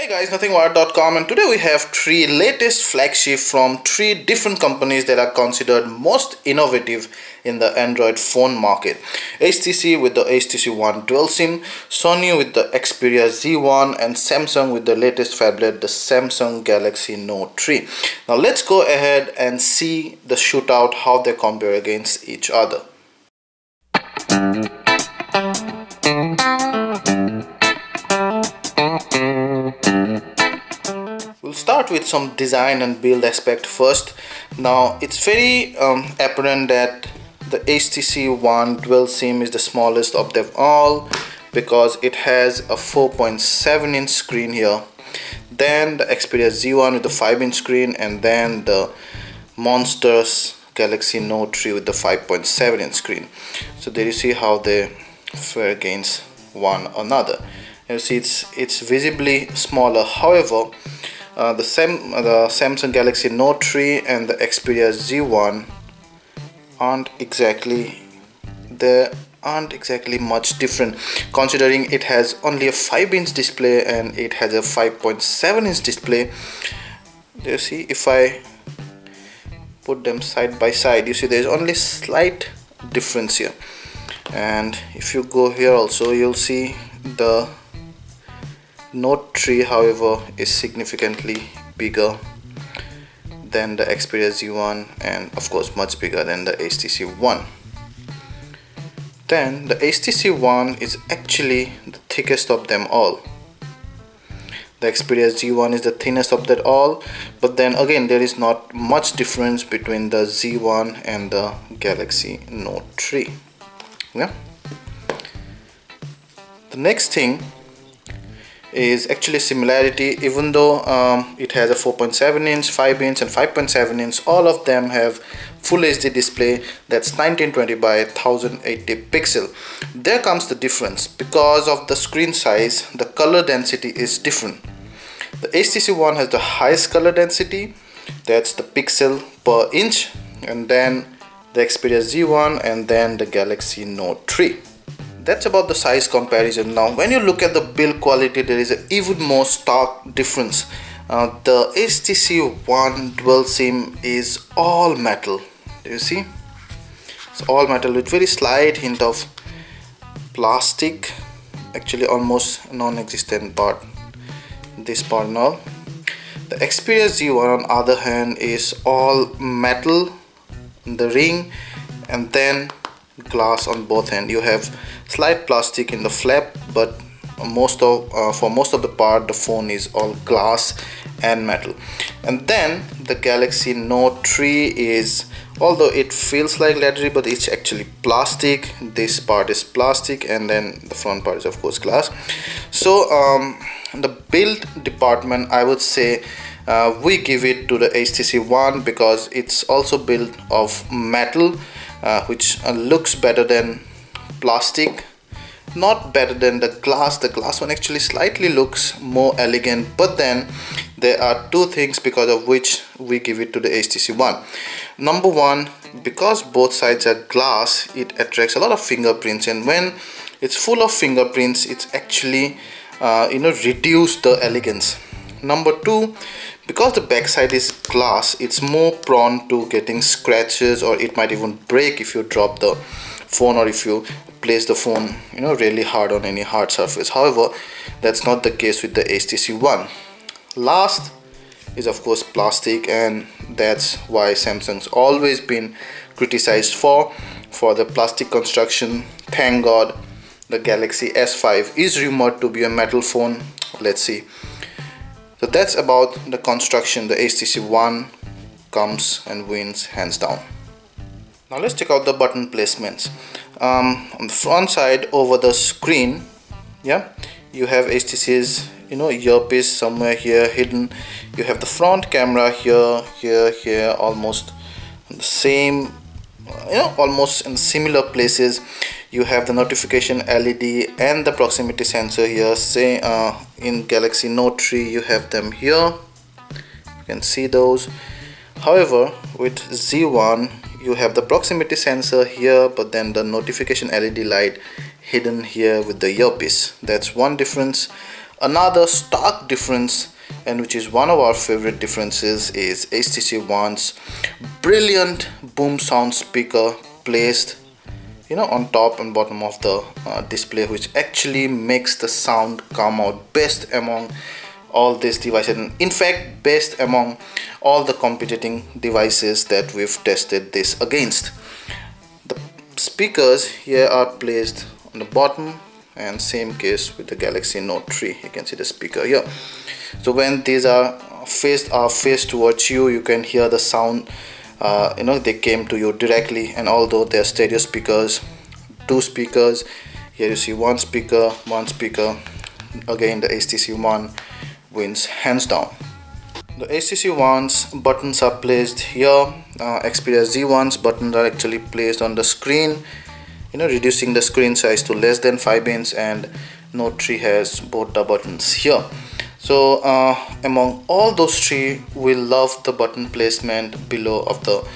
Hey guys, nothingwired.com, and today we have three latest flagship from three different companies that are considered most innovative in the Android phone market. HTC with the HTC One Dual SIM, Sony with the Xperia Z1, and Samsung with the latest phablet, the Samsung Galaxy Note 3. Now let's go ahead and see the shootout, how they compare against each other. We'll start with some design and build aspect first. Now it's very apparent that the HTC One Dual SIM is the smallest of them all because it has a 4.7-inch screen here. Then the Xperia Z1 with the 5-inch screen, and then the monstrous Galaxy Note 3 with the 5.7-inch screen. So there you see how they fare against one another. You see it's visibly smaller. However, the Samsung Galaxy Note 3 and the Xperia Z1 aren't exactly much different, considering it has only a 5-inch display and it has a 5.7-inch display. You see, if I put them side by side, you see there's only slight difference here. And if you go here also, you'll see the Note 3 however is significantly bigger than the Xperia Z1, and of course much bigger than the HTC One. Then the HTC One is actually the thickest of them all. The Xperia Z1 is the thinnest of that all, but then again there is not much difference between the Z1 and the Galaxy Note 3. Yeah. The next thing is actually similarity. Even though it has a 4.7-inch, 5-inch and 5.7-inch, all of them have full HD display that's 1920 by 1080 pixel. There comes the difference. Because of the screen size, the color density is different. The HTC One has the highest color density, that's the pixel per inch, and then the Xperia Z1, and then the Galaxy Note 3. That's about the size comparison. Now when you look at the build quality, there is an even more stark difference. The HTC One Dual SIM is all metal. Do you see? It's all metal with very slight hint of plastic, actually almost non-existent part, this part now. The Xperia Z1 on the other hand is all metal in the ring, and then glass on both ends. You have slight plastic in the flap, but for most of the part the phone is all glass and metal. And then the Galaxy Note 3 is, although it feels like leathery, but it's actually plastic. This part is plastic, and then the front part is of course glass. So the build department, I would say we give it to the HTC One because it's also built of metal, which looks better than plastic, not better than the glass. The glass one actually slightly looks more elegant, but then there are two things because of which we give it to the HTC One. Number one, because both sides are glass, it attracts a lot of fingerprints, and when it's full of fingerprints, it's actually reduce the elegance. Number two, because the backside is glass, it's more prone to getting scratches, or it might even break if you drop the phone or if you place the phone really hard on any hard surface. However, that's not the case with the HTC One. Last is of course plastic, and that's why Samsung's always been criticized for the plastic construction. Thank God the Galaxy S5 is rumored to be a metal phone. Let's see. So that's about the construction. The HTC One comes and wins hands down. Now let's check out the button placements. On the front side over the screen, yeah, you have HTC's earpiece somewhere here hidden. You have the front camera here, almost the same, almost in similar places. You have the notification LED and the proximity sensor here. Say in Galaxy Note 3 you have them here, you can see those. However, with Z1 you have the proximity sensor here, but then the notification LED light hidden here with the earpiece. That's one difference. Another stark difference, and which is one of our favorite differences, is HTC One's brilliant boom sound speaker placed on top and bottom of the display, which actually makes the sound come out best among all these devices, and in fact best among all the competing devices that we've tested this against. The speakers here are placed on the bottom, and same case with the Galaxy Note 3. You can see the speaker here. So when these are faced towards you, you can hear the sound. They came to you directly, and although they're stereo speakers, two speakers, here you see one speaker. Again, the HTC One wins hands down. The HTC One's buttons are placed here. Xperia Z1's buttons are actually placed on the screen, reducing the screen size to less than 5 inches, and Note 3 has both the buttons here. So among all those three, we love the button placement below of the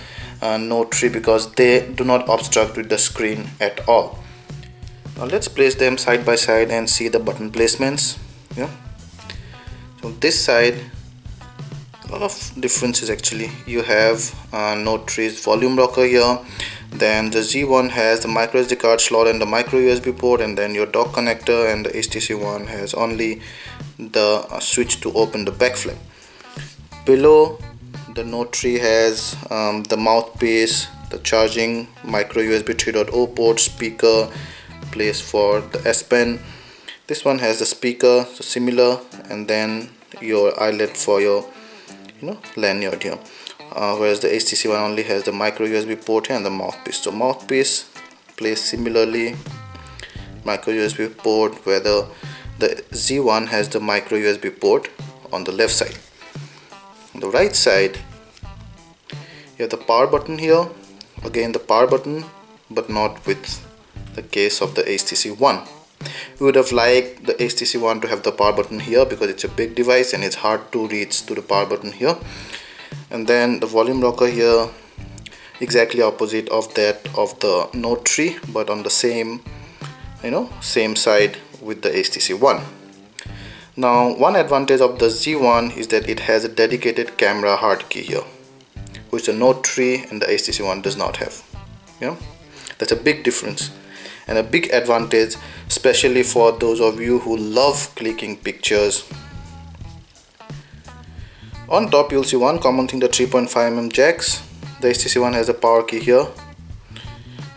Note 3 because they do not obstruct with the screen at all. Now let's place them side by side and see the button placements. So this side, a lot of differences actually. You have Note 3's volume rocker here. Then the Z1 has the micro SD card slot and the micro USB port, and then your dock connector, and the HTC One has only the switch to open the back flap. Below, the Note 3 has the mouthpiece, the charging, micro USB 3.0 port, speaker place for the S Pen. This one has the speaker, so similar, and then your eyelet for your lanyard here. Whereas the HTC One only has the micro USB port here and the mouthpiece. So mouthpiece placed similarly, micro USB port, where the Z1 has the micro USB port on the left side. On the right side, you have the power button here. Again, the power button, but not with the case of the HTC One. We would have liked the HTC One to have the power button here because it's a big device and it's hard to reach to the power button here. And then the volume rocker here, exactly opposite of that of the Note 3, but on the same same side with the HTC One. Now one advantage of the Z1 is that it has a dedicated camera hard key here, which the Note 3 and the HTC One does not have. That's a big difference and a big advantage, especially for those of you who love clicking pictures. On top, you'll see one common thing, the 3.5mm jacks. The HTC One has a power key here,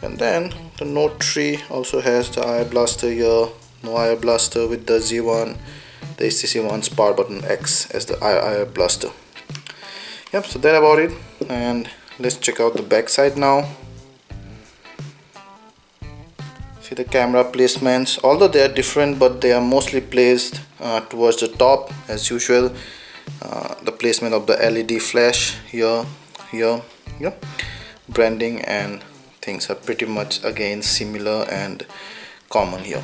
and then the Note 3 also has the IR blaster here. No IR blaster with the Z1. The HTC One's power button X as the IR blaster. So that about it, and let's check out the back side now. See the camera placements, although they are different, but they are mostly placed towards the top as usual. The placement of the LED flash here, branding and things are pretty much again similar and common here.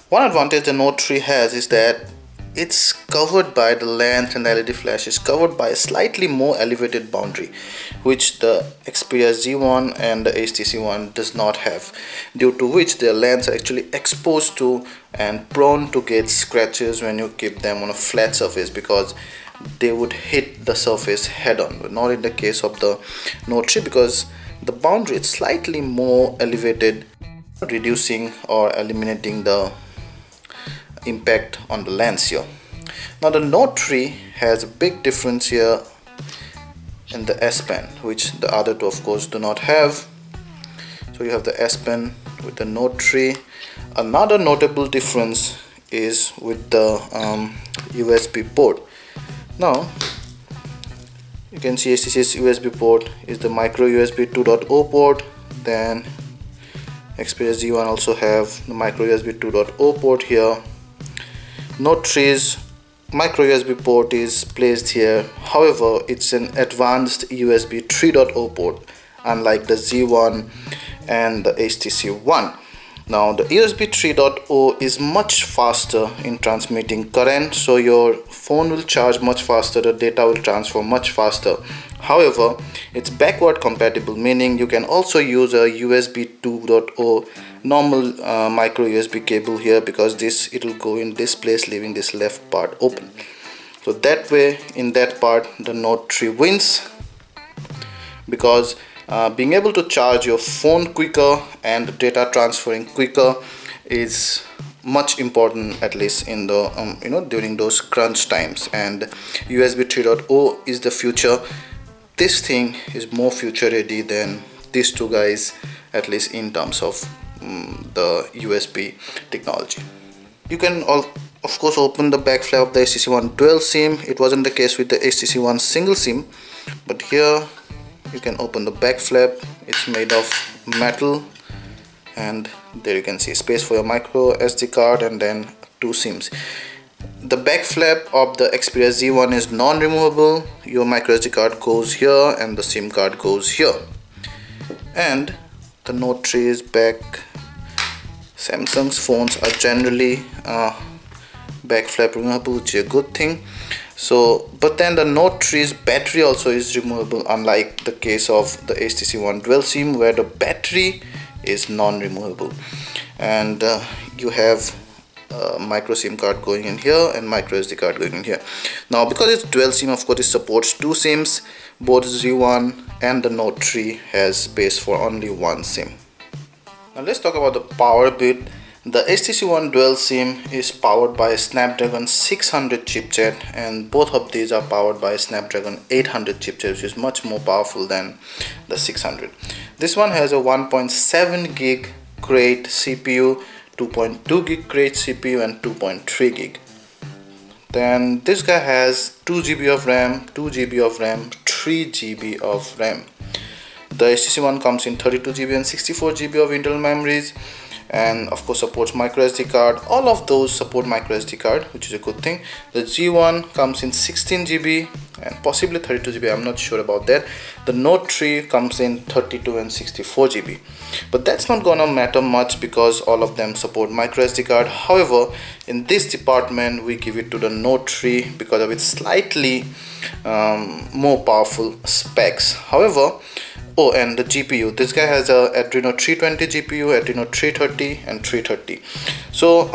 One advantage the Note 3 has is that it's covered by the lens, and the LED flash is covered by a slightly more elevated boundary, which the Xperia Z1 and the HTC One does not have, due to which their lens are actually exposed to and prone to get scratches when you keep them on a flat surface, because they would hit the surface head on. But not in the case of the Note 3, because the boundary is slightly more elevated, reducing or eliminating the impact on the lens here. Now the Note 3 has a big difference here in the S Pen, which the other two of course do not have. So you have the S Pen with the Note 3. Another notable difference is with the USB port. Now you can see HTC's USB port is the micro USB 2.0 port. Then Xperia Z1 also have the micro USB 2.0 port here. Note 3's micro USB port is placed here. However, it's an advanced USB 3.0 port, unlike the Z1 and the HTC One. Now the USB 3.0 is much faster in transmitting current, so your phone will charge much faster, the data will transfer much faster. However, it's backward compatible, meaning you can also use a USB 2.0 normal micro USB cable here, because it will go in this place, leaving this left part open. So that way, in that part, the Note 3 wins, because being able to charge your phone quicker and data transferring quicker is much important, at least in the during those crunch times. And USB 3.0 is the future. This thing is more future ready than these two guys, at least in terms of the USB technology. You can of course open the back flap of the HTC One dual SIM. It wasn't the case with the HTC One single SIM, but here you can open the back flap. It's made of metal, and there you can see space for your micro SD card and then 2 SIMs. The back flap of the Xperia Z1 is non-removable. Your micro SD card goes here and the SIM card goes here. And the Note 3 is back. Samsung's phones are generally back flap removable, which is a good thing. So, but then the Note 3's battery also is removable, unlike the case of the HTC One dual SIM, where the battery is non-removable. And you have micro SIM card going in here and micro SD card going in here. Now, because it's dual SIM, of course it supports 2 SIMs. Both Z1 and the Note 3 has space for only 1 SIM. Now let's talk about the power bit. The HTC One dual SIM is powered by a Snapdragon 600 chipset, and both of these are powered by a Snapdragon 800 chipset, which is much more powerful than the 600. This one has a 1.7 gig Crate CPU, 2.2 gig Crate CPU, and 2.3 gig. Then this guy has 2 GB of RAM, 2 GB of RAM, 3 GB of RAM. The HTC One comes in 32 GB and 64 GB of internal memories, and of course supports micro SD card. All of those support micro SD card, which is a good thing. The Z1 comes in 16 GB and possibly 32 GB, I'm not sure about that. The Note 3 comes in 32 and 64 GB, but that's not gonna matter much because all of them support micro SD card. However, in this department we give it to the Note 3 because of its slightly more powerful specs. However, oh, and the GPU, this guy has a Adreno 320 GPU, Adreno 330 and 330. So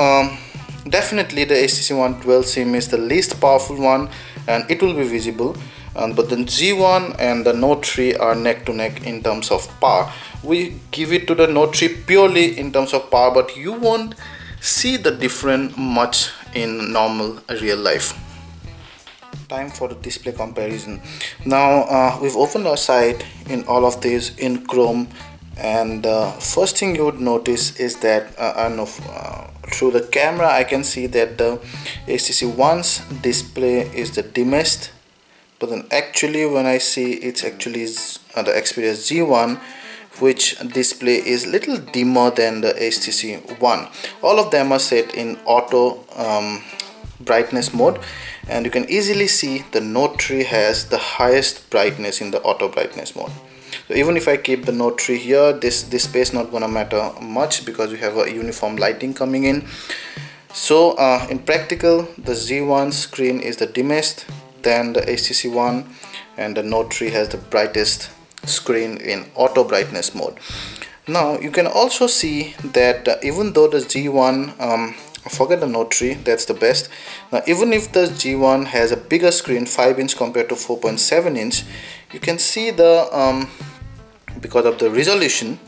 definitely the HTC One dual SIM is the least powerful one, and it will be visible. But the Z1 and the Note 3 are neck to neck in terms of power. We give it to the Note 3 purely in terms of power, but you won't see the difference much in normal real life. Time for the display comparison. Now we've opened our site in all of these in Chrome, and first thing you would notice is that through the camera I can see that the HTC One's display is the dimmest, but then actually when I see it's actually the Xperia Z1, which display is little dimmer than the HTC One. All of them are set in auto brightness mode, and you can easily see the Note 3 has the highest brightness in the auto brightness mode. So even if I keep the Note 3 here, this space not gonna matter much because you have a uniform lighting coming in. So in practical, the Z1 screen is the dimmest, then the HTC One, and the Note 3 has the brightest screen in auto brightness mode. Now you can also see that even though the Z1 forget the Note 3, that's the best. Now even if the G1 has a bigger screen, 5-inch compared to 4.7-inch, you can see the because of the resolution,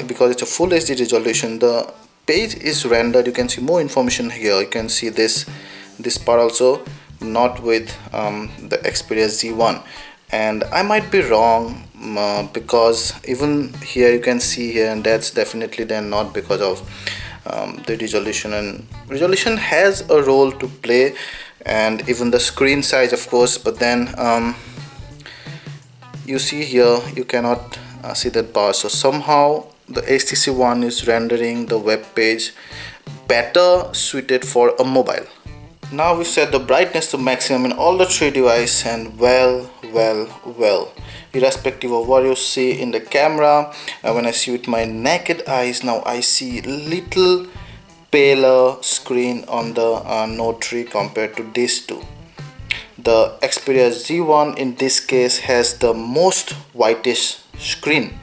because it's a full HD resolution, the page is rendered. You can see more information here. You can see this part also, not with the Xperia Z1. And I might be wrong because even here you can see here, and that's definitely then not because of the resolution, and resolution has a role to play, and even the screen size of course. But then you see here you cannot see that bar, so somehow the HTC One is rendering the web page better suited for a mobile. Now we set the brightness to maximum in all the 3 devices, and well, irrespective of what you see in the camera, when I see with my naked eyes, now I see little paler screen on the Note 3 compared to these two. The Xperia Z1 in this case has the most whitish screen,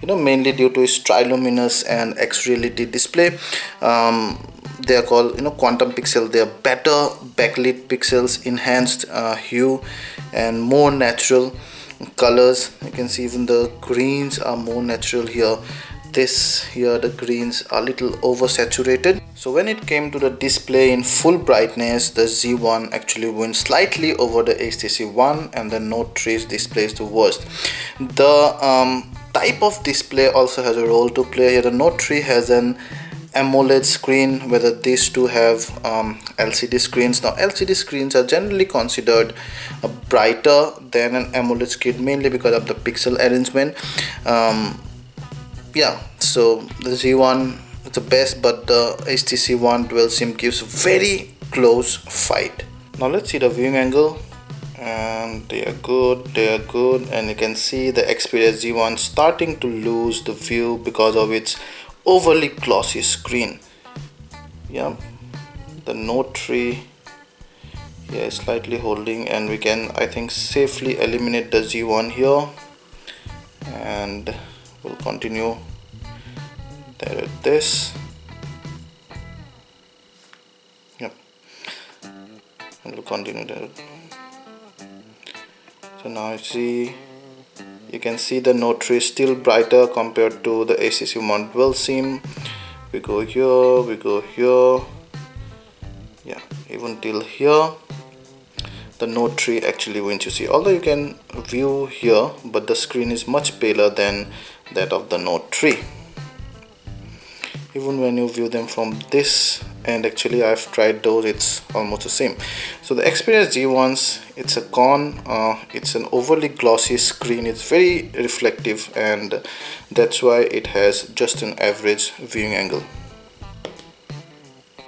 mainly due to its triluminous and X-Reality display. They are called quantum pixel. They are better backlit pixels, enhanced hue and more natural colors. You can see even the greens are more natural here. Here the greens are a little oversaturated. So when it came to the display in full brightness, the Z1 actually wins slightly over the HTC One, and the Note 3's display is the worst. The type of display also has a role to play here. The Note 3 has an AMOLED screen, whether these two have LCD screens. Now LCD screens are generally considered brighter than an AMOLED screen, mainly because of the pixel arrangement. Yeah, so the Z1 is the best, but the HTC One dual SIM gives a very close fight. Now let's see the viewing angle, and they are good, and you can see the Xperia Z1 starting to lose the view because of its overly glossy screen. Yeah, the Note 3 here is slightly holding, and we can, I think, safely eliminate the Z1 here, and we'll continue there with this. Yep, and we'll continue there. So now you can see the Note 3 is still brighter compared to the HTC One dual SIM. We go here, yeah, even till here the Note 3 actually wins, you see, although you can view here, but the screen is much paler than that of the Note 3. Even when you view them from this, and actually I've tried those, it's almost the same. So the Xperia Z1's, it's a con. It's an overly glossy screen. It's very reflective, and that's why it has just an average viewing angle.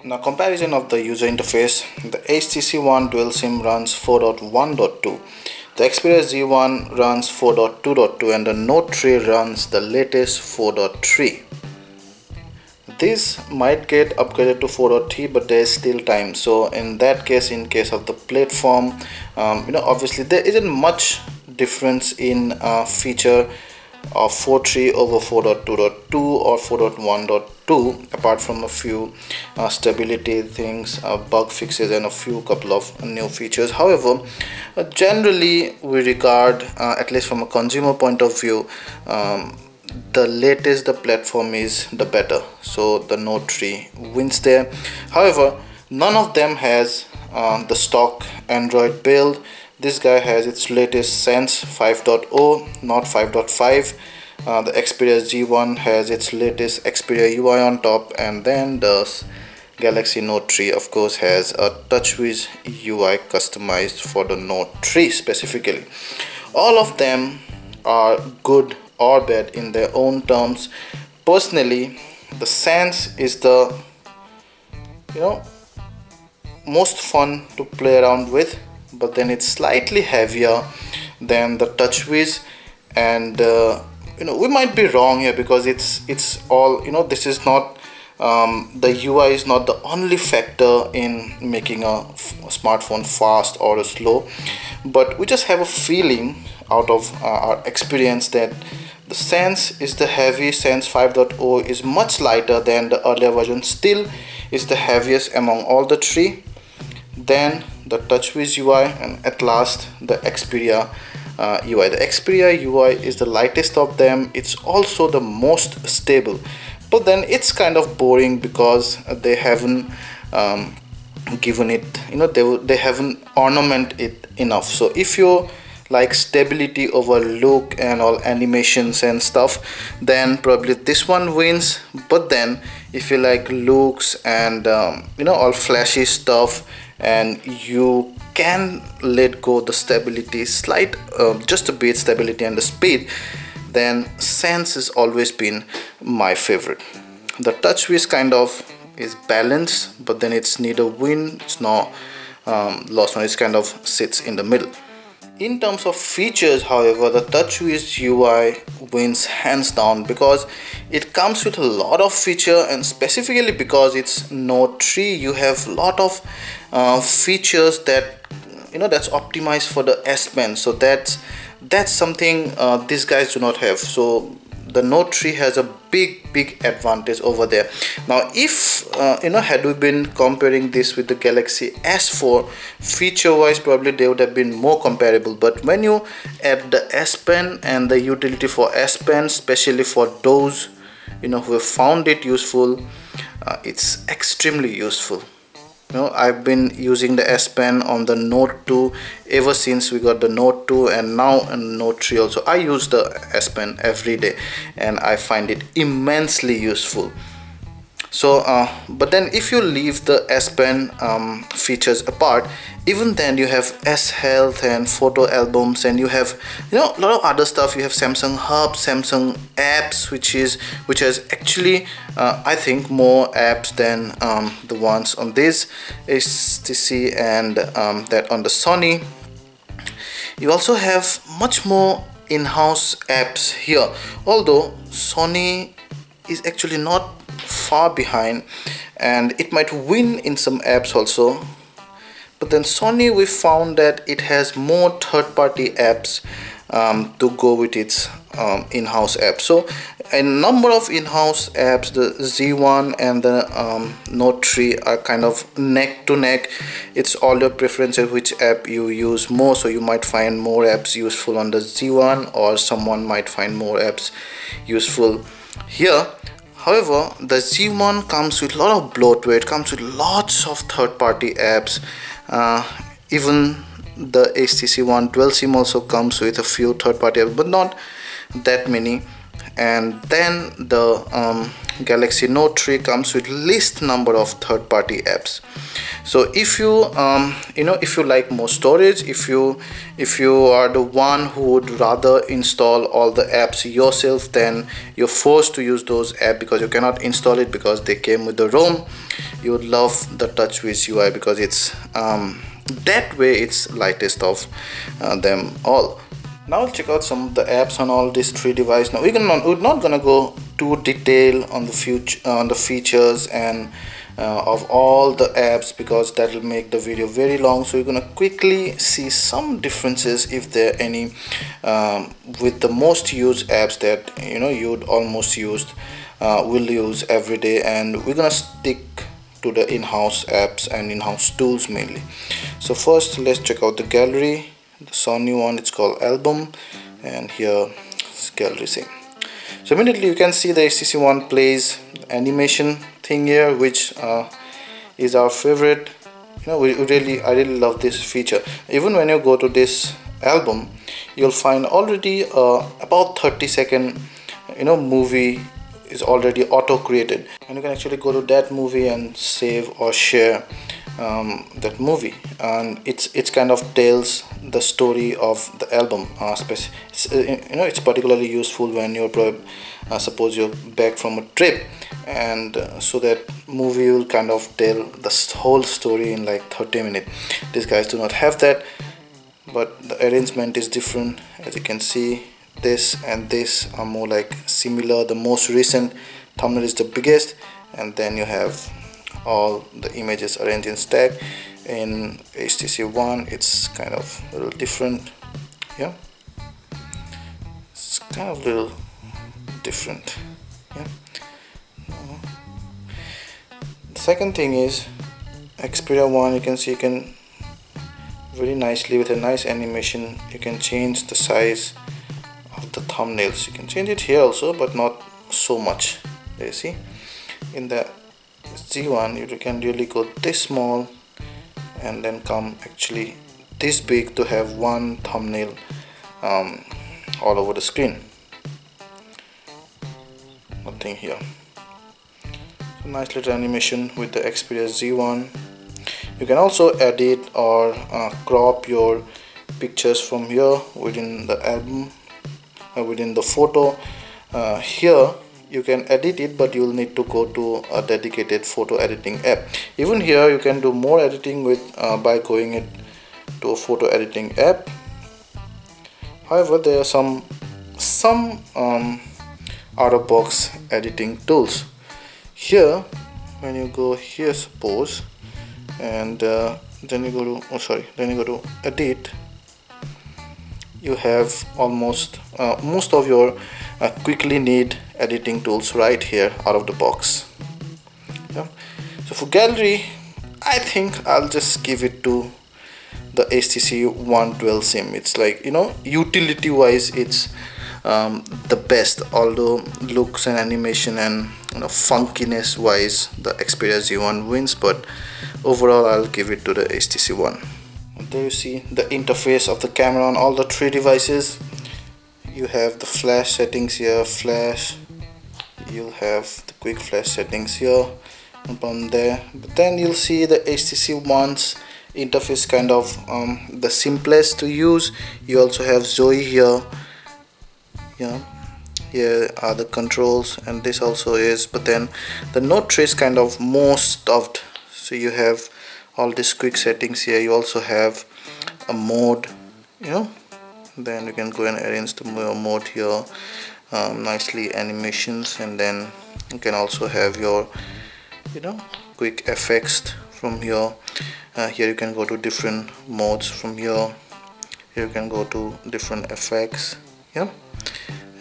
Now comparison of the user interface. The HTC One dual SIM runs 4.1.2. The Xperia Z1 runs 4.2.2, and the Note 3 runs the latest 4.3. This might get upgraded to 4.3, but there is still time. So in that case, in case of the platform, obviously there isn't much difference in feature of 4.3 over 4.2.2 or 4.1.2, apart from a few stability things, bug fixes, and a couple of new features. However, generally we regard, at least from a consumer point of view, the latest the platform is, the better. So the Note 3 wins there. However, none of them has the stock Android build. This guy has its latest Sense 5.0, not 5.5. The Xperia Z1 has its latest Xperia UI on top, and then the Galaxy Note 3 of course has a TouchWiz UI customized for the Note 3 specifically. All of them are good or bad in their own terms. Personally, the Sense is the most fun to play around with, but then it's slightly heavier than the TouchWiz, and we might be wrong here, because it's all, this is not the UI is not the only factor in making a smartphone fast or slow, but we just have a feeling out of our experience that the Sense is the heavy. Sense 5.0 is much lighter than the earlier version, still is the heaviest among all the three, then the TouchWiz UI, and at last the Xperia UI. The Xperia UI is the lightest of them. It's also the most stable, but then it's kind of boring because they haven't given it, they haven't ornamented it enough. So if you like stability over look and all animations and stuff, then probably this one wins. But then if you like looks and all flashy stuff, and you can let go the stability just a bit, stability and the speed, then Sense has always been my favorite. The TouchWiz kind of is balanced, but then it's neither win, it's not lost one, it kind of sits in the middle. In terms of features, however, the TouchWiz UI wins hands down, because it comes with a lot of feature, and specifically because it's Note 3, you have a lot of features that that's optimized for the S Pen. So that's something these guys do not have. So the Note 3 has a big advantage over there. Now if had we been comparing this with the Galaxy S4, feature wise probably they would have been more comparable, but when you add the S Pen and the utility for S Pen, especially for those who have found it useful, it's extremely useful. I've been using the S Pen on the Note 2 ever since we got the Note 2, and now in Note 3 also. I use the S Pen every day and I find it immensely useful. So but then if you leave the S Pen features apart, even then you have S Health and photo albums, and you have a lot of other stuff. You have Samsung Hub, Samsung Apps, which has actually I think more apps than the ones on this HTC and that on the Sony. You also have much more in-house apps here, although Sony is actually not far behind and it might win in some apps also, but then Sony, we found that it has more third-party apps to go with its in-house apps. So a number of in-house apps, the Z1 and the Note 3 are kind of neck to neck. It's all your preferences which app you use more, so you might find more apps useful on the Z1, or someone might find more apps useful here. However, the Z1 comes with a lot of bloatware. It comes with lots of third-party apps. Even the HTC One Dual SIM also comes with a few third-party apps, but not that many. And then the Galaxy Note 3 comes with least number of third-party apps. So if you if you like more storage, if you are the one who would rather install all the apps yourself, then you're forced to use those apps because you cannot install it because they came with the ROM. You would love the TouchWiz UI because it's that way it's lightest of them all. Now we'll check out some of the apps on all these three devices. Now we're not gonna go too detailed on the features and of all the apps, because that will make the video very long. So we're gonna quickly see some differences, if there are any, with the most used apps that you'd almost will use every day, and we're gonna stick to the in-house apps and in-house tools mainly. So first let's check out the gallery. The Sony one, it's called Album, and here it's Gallery same. So immediately you can see the HTC One plays animation thing here, which is our favorite. I really love this feature. Even when you go to this album, you'll find already about 30-second movie is already auto created, and you can actually go to that movie and save or share that movie, and it's kind of tells the story of the album. It's particularly useful when you're suppose you're back from a trip, and so that movie will kind of tell the whole story in like 30 minutes. These guys do not have that, but the arrangement is different. As you can see, this and this are more like similar. The most recent thumbnail is the biggest, and then you have all the images arranged in stack. In HTC One it's kind of a little different. Yeah, it's kind of a little different. Yeah. The second thing is Xperia One. You can see you can very nicely, with a nice animation, you can change the size of the thumbnails. You can change it here also, but not so much. There you see. In the Z1 you can really go this small and then come actually this big to have one thumbnail all over the screen. Nothing here. So nice little animation with the Xperia Z1. You can also edit or crop your pictures from here within the album, within the photo. Here you can edit it, but you'll need to go to a dedicated photo editing app. Even here you can do more editing with by going it to a photo editing app. However, there are some out of box editing tools. Here when you go here, suppose, and then you go to edit, you have almost most of your quickly need editing tools right here out of the box. Yeah. So for gallery, I think I'll just give it to the HTC One dual sim. It's like, you know, utility wise it's the best, although looks and animation and, you know, funkiness wise the Xperia Z1 wins, but overall I'll give it to the HTC One. And there you see the interface of the camera on all the three devices. You have the flash settings here, flash, you'll have the quick flash settings here upon there, but then you'll see the HTC One's interface kind of the simplest to use. You also have Zoe here. Yeah, here are the controls, and this also is, but then the Note 3 is kind of more stuffed. So you have all these quick settings here. You also have a mode, you know, then you can go and arrange the mode here, nicely animations, and then you can also have your, you know, quick effects from here. Here you can go to different modes from here. Here you can go to different effects, yeah,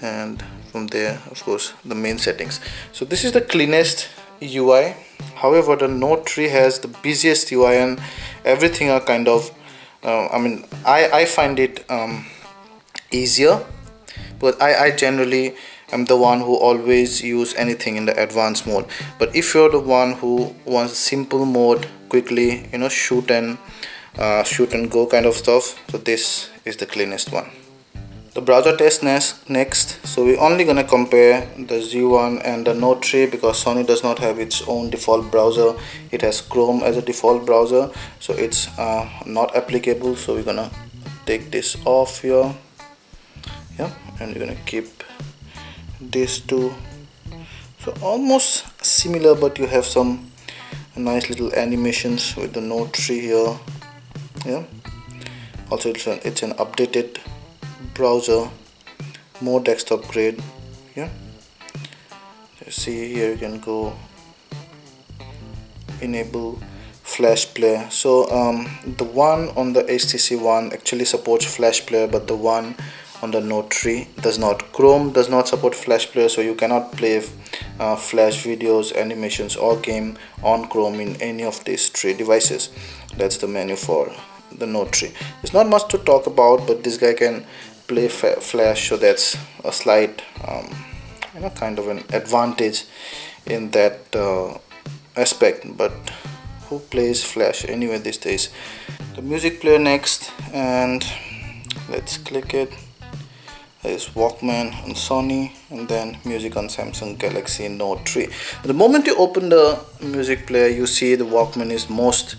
and from there of course the main settings. So this is the cleanest UI. However, the Note 3 has the busiest UI, and everything are kind of I mean, I find it easier, but I generally am the one who always use anything in the advanced mode. But if you're the one who wants simple mode, quickly, you know, shoot and go kind of stuff, so this is the cleanest one. The browser test next. So we're only gonna compare the Z1 and the Note 3 because Sony does not have its own default browser. It has Chrome as a default browser, so it's not applicable. So we're gonna take this off here, yeah, and we're gonna keep these two. So almost similar, but you have some nice little animations with the Note 3 here, yeah. Also it's an updated browser, more desktop grade, yeah. You see here you can go enable flash player. So the one on the HTC One actually supports flash player, but the one on the Note 3 does not. Chrome does not support flash player, so you cannot play flash videos, animations or game on Chrome in any of these three devices. That's the menu for the Note 3. There's not much to talk about, but this guy can play flash, so that's a slight you know, kind of an advantage in that aspect. But who plays flash anyway these days? The music player next, and let's click it. There's Walkman on Sony, and then music on Samsung Galaxy Note 3. The moment you open the music player, you see the Walkman is most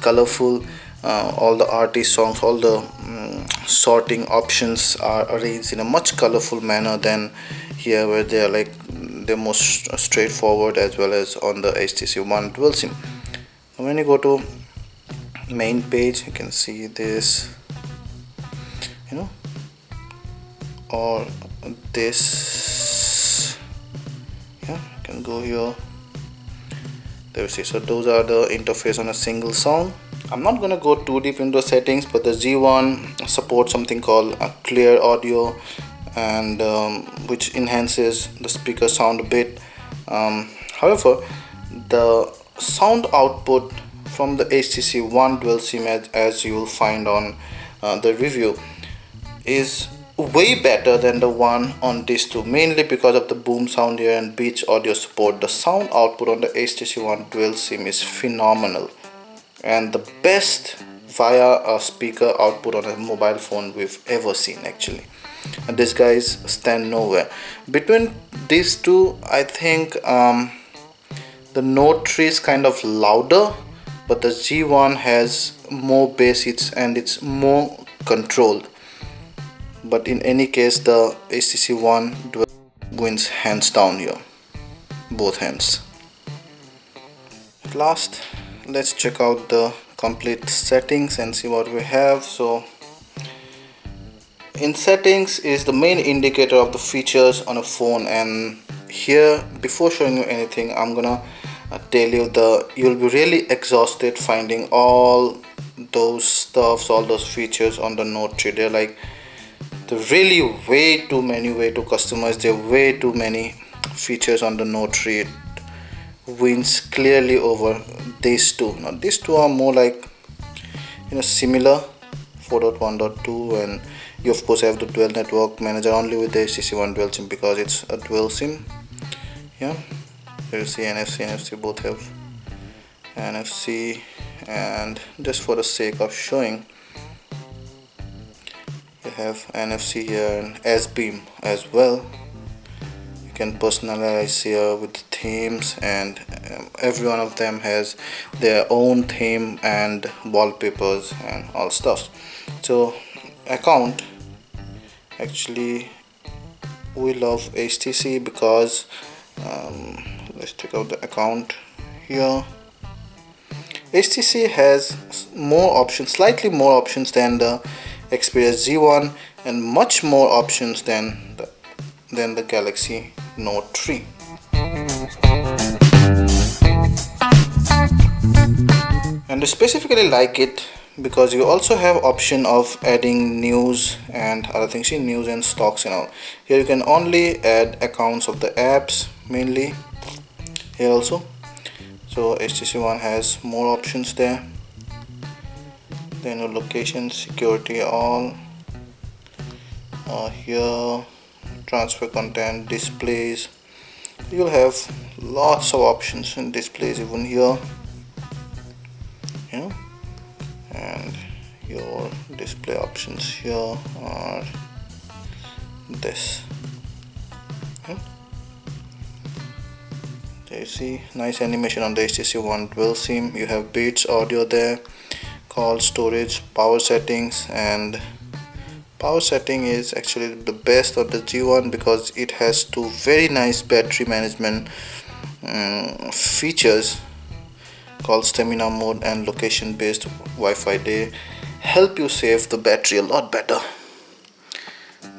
colorful. All the artist songs, all the sorting options are arranged in a much colorful manner than here, where they are like they're most straightforward, as well as on the HTC One dual sim. And when you go to main page, you can see this, you know, or this, yeah, you can go here. There you see. So those are the interface on a single song. I'm not gonna go too deep into settings, but the Z1 supports something called a clear audio, and which enhances the speaker sound a bit. However, the sound output from the HTC One dual sim, as you will find on the review, is way better than the one on these two, mainly because of the boom sound here and beach audio support. The sound output on the HTC One dual sim is phenomenal, and the best via a speaker output on a mobile phone we've ever seen actually. And these guys stand nowhere. Between these two, I think the Note 3 is kind of louder, but the Z1 has more bass and it's more controlled. But in any case, the HTC One wins hands down here, both hands. At last, let's check out the complete settings and see what we have. So in settings is the main indicator of the features on a phone, and here, before showing you anything, I'm gonna tell you you'll be really exhausted finding all those stuffs, all those features on the Note 3. They're like really way too many way to customize. There are way too many features on the Note 3. It wins clearly over these two. Now these two are more like, you know, similar, 4.1.2, and you of course have the dual network manager only with the HTC One dual SIM because it's a dual SIM. Yeah, you see NFC both have NFC, and just for the sake of showing, you have NFC here and S-Beam as well. You can personalize here with the themes, and every one of them has their own theme and wallpapers and all stuff. So account, actually we love HTC because let's check out the account here. HTC has more options, slightly more options than the Xperia Z1, and much more options than the Galaxy Note 3. And I specifically like it because you also have option of adding news and other things. See, news and stocks and all. Here you can only add accounts of the apps mainly here also. So HTC One has more options there. Then your location, security, all here, transfer content, displays. You'll have lots of options in displays even here, you know, and your display options here are this. There you see nice animation on the HTC One dual SIM. You have Beats audio there, call, storage, power settings, and power setting is actually the best of the G1 because it has two very nice battery management features called stamina mode and location based Wi-Fi. They help you save the battery a lot better.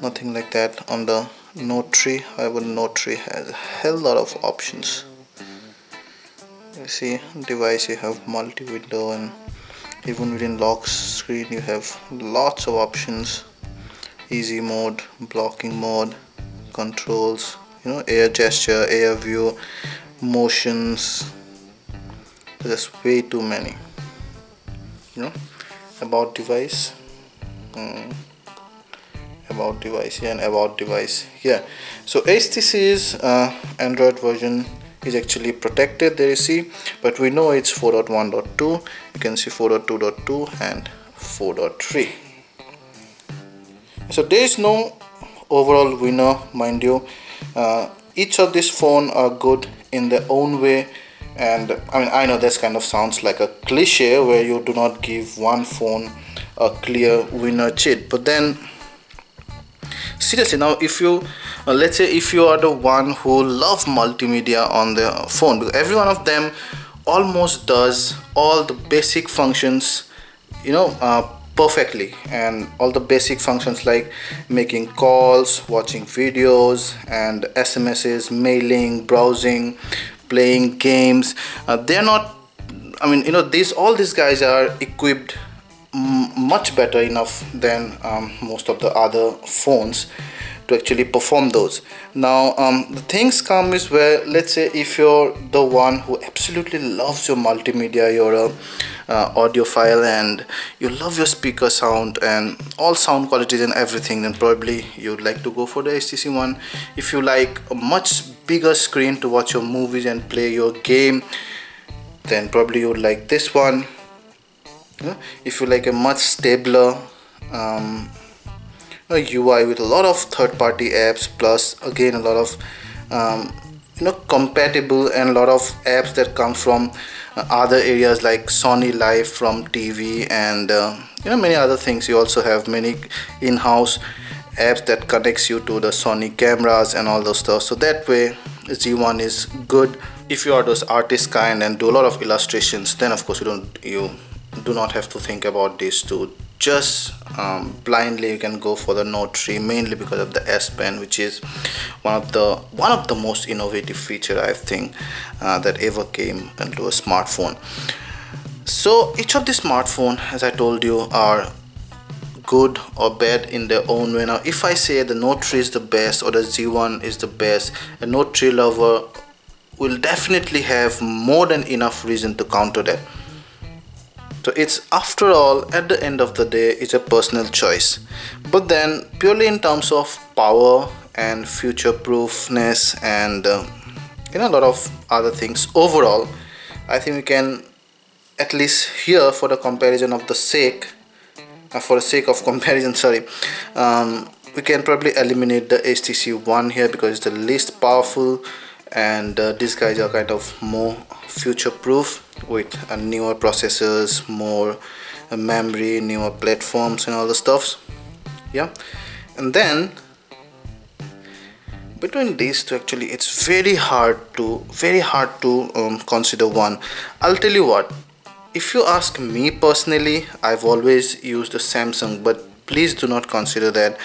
Nothing like that on the Note 3. However, Note 3 has a hell lot of options. You see, device, you have multi-window, and even within lock screen you have lots of options. Easy mode, blocking mode, controls, you know, air gesture, air view, motions. There's way too many. You know, about device, about device here, and about device here. So HTC's Android version is actually protected, there you see, but we know it's 4.1.2. You can see 4.2.2 and 4.3. So there is no overall winner, mind you. Each of these phones are good in their own way, and I mean, I know this kind of sounds like a cliche where you do not give one phone a clear winner cheat, but then seriously, now if you let's say if you are the one who love multimedia on the phone, because every one of them almost does all the basic functions, you know, perfectly, and all the basic functions like making calls, watching videos and SMSs, mailing, browsing, playing games. They're not, I mean, you know, all these guys are equipped much better enough than most of the other phones to actually perform those. Now the things come is where, let's say if you're the one who absolutely loves your multimedia, you're a audiophile and you love your speaker sound and all sound qualities and everything, then probably you'd like to go for the HTC One. If you like a much bigger screen to watch your movies and play your game, then probably you'd like this one. If you like a much stabler UI with a lot of third-party apps, plus again a lot of compatible and a lot of apps that come from other areas like Sony Live from TV and many other things. You also have many in-house apps that connects you to the Sony cameras and all those stuff. So that way Z1 is good. If you are those artist kind and do a lot of illustrations, then of course you do not have to think about these two. Just blindly you can go for the Note 3, mainly because of the S Pen, which is one of the most innovative feature I think that ever came into a smartphone. So each of the smartphone, as I told you, are good or bad in their own way. Now if I say the Note 3 is the best or the Z1 is the best, a Note 3 lover will definitely have more than enough reason to counter that. So it's, after all, at the end of the day, it's a personal choice. But then purely in terms of power and future proofness and a lot of other things, overall I think we can, at least here for the comparison of the sake, for the sake of comparison, sorry, we can probably eliminate the HTC One here because it's the least powerful, and these guys are kind of more future proof with newer processors, more memory, newer platforms and all the stuffs. Yeah, and then between these two, actually it's very hard to consider one. I'll tell you what, if you ask me personally, I've always used the Samsung, but please do not consider that.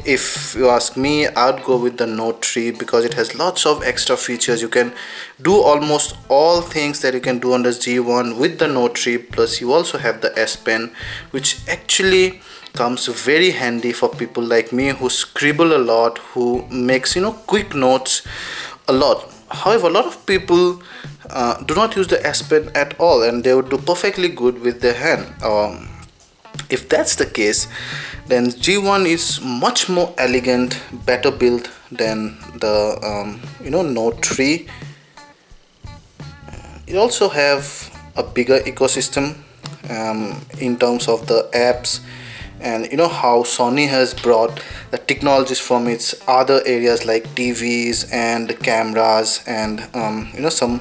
If you ask me, I'd go with the Note 3 because it has lots of extra features. You can do almost all things that you can do on the Z1 with the Note 3, plus you also have the S Pen, which actually comes very handy for people like me who scribble a lot, who makes quick notes a lot. However, a lot of people do not use the S Pen at all, and they would do perfectly good with their hand. If that's the case, then G1 is much more elegant, better built than the Note 3. It also have a bigger ecosystem in terms of the apps, and how Sony has brought the technologies from its other areas like TVs and cameras and some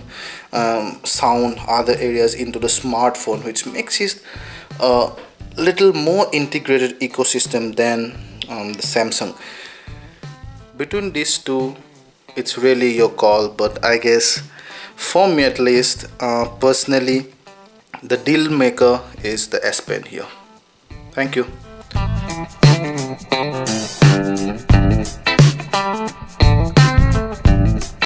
sound other areas into the smartphone, which makes it a little more integrated ecosystem than the Samsung. Between these two, it's really your call, but I guess for me at least, personally, the deal maker is the S Pen here. Thank you.